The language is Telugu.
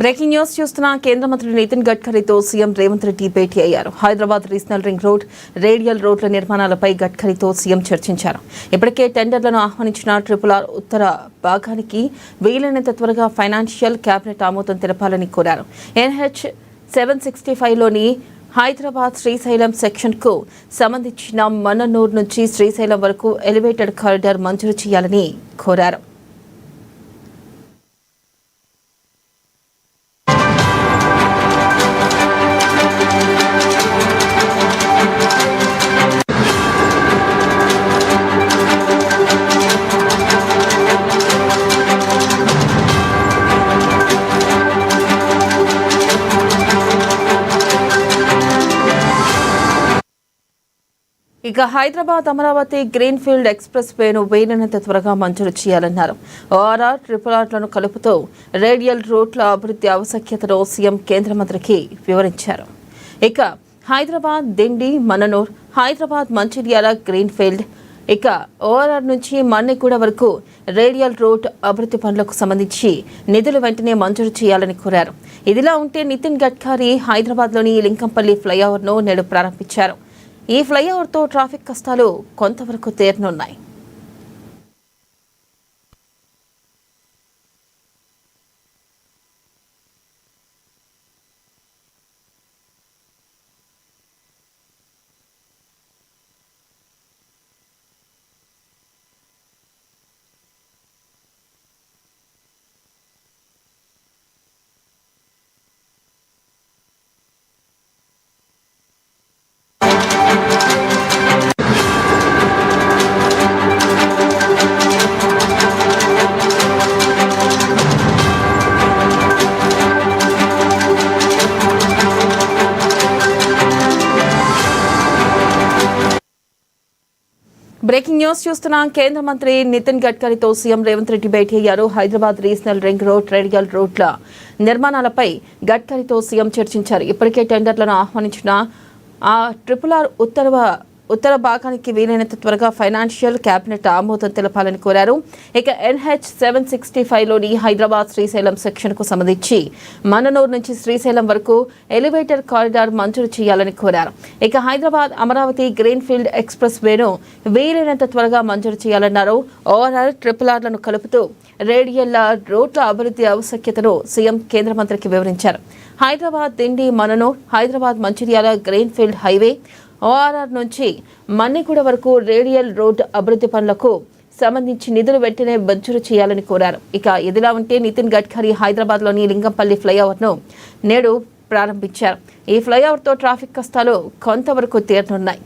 బ్రేకింగ్ న్యూస్ చూస్తున్న కేంద్ర మంత్రి నితిన్ గడ్కరీతో సీఎం రేవంత్ రెడ్డి భేటీ అయ్యారు. Hyderabad regional ring road, radial రోడ్ల నిర్మాణాలపై గడ్కరీతో సీఎం చర్చించారు. ఇప్పటికే టెండర్లను ఆహ్వానించిన RRR ఉత్తర భాగానికి వీలైనంత త్వరగా ఫైనాన్షియల్ కేబినెట్ ఆమోదం తెలపాలని కోరారు. NH 765లోని హైదరాబాద్ శ్రీశైలం సెక్షన్కు సంబంధించిన మన్ననూరు నుంచి శ్రీశైలం వరకు ఎలివేటెడ్ కారిడార్ మంజూరు చేయాలని కోరారు. ఇక హైదరాబాద్ అమరావతి గ్రీన్ఫీల్డ్ ఎక్స్ప్రెస్ వేను వీలైనంత త్వరగా మంజూరు చేయాలన్నారు. RRR కలుపుతూ రేడియల్ రోడ్ల అభివృద్ధి ఆవశ్యకతను సీఎం కేంద్ర మంత్రికి వివరించారు. ఇక హైదరాబాద్ దిండి మన్ననూర్, హైదరాబాద్ మంచిర్యాల గ్రీన్ఫీల్డ్, ఇక ORR నుంచి మన్నెగూడ వరకు రేడియల్ రోడ్ అభివృద్ధి పనులకు సంబంధించి నిధులు వెంటనే మంజూరు చేయాలని కోరారు. ఇదిలా ఉంటే నితిన్ గడ్కరీ హైదరాబాద్లోని లింకంపల్లి ఫ్లైఓవర్ను నేడు ప్రారంభించారు. ఈ ఫ్లైఓవర్తో ట్రాఫిక్ కష్టాలు కొంతవరకు తీరనున్నాయి. బ్రేకింగ్ న్యూస్ చూస్తున్న కేంద్ర మంత్రి నితిన్ గడ్కరీతో సీఎం రేవంత్ రెడ్డి భేటీ అయ్యారు. Hyderabad regional ring road, radial రోడ్ల నిర్మాణాలపై గడ్కరీతో సీఎం చర్చించారు. ఇప్పటికే టెండర్లను ఆహ్వానించిన RRR ఉత్తర భాగానికి వీలైనంత త్వరగా ఫైనాన్షియల్ కేబినెట్ ఆమోదం తెలపాలని కోరారు. ఇక NH 765లోని హైదరాబాద్ శ్రీశైలం సెక్షన్కు సంబంధించి మన్ననూరు నుంచి శ్రీశైలం వరకు ఎలివేటర్ కారిడార్ మంజూరు చేయాలని కోరారు. ఇక హైదరాబాద్ అమరావతి గ్రీన్ఫీల్డ్ ఎక్స్ప్రెస్ వేను వీలైనంత త్వరగా మంజూరు చేయాలన్నారు. RRR కలుపుతూ రేడియల్ రోడ్ల అభివృద్ధి ఆవశ్యకతను సీఎం కేంద్ర మంత్రికి వివరించారు. Hyderabad Dindi Mannanur, Hyderabad Mancherial greenfield highway, ORR నుంచి మన్నెగూడ వరకు రేడియల్ రోడ్ అభివృద్ధి పనులకు సంబంధించి నిధులు వెంటనే మంజూరు చేయాలని కోరారు. ఇక ఇదిలా ఉంటే నితిన్ గడ్కరీ హైదరాబాద్లోని లింగంపల్లి ఫ్లైఓవర్ను నేడు ప్రారంభించారు. ఈ ఫ్లైఓవర్తో ట్రాఫిక్ కష్టాలు కొంతవరకు తీరనున్నాయి.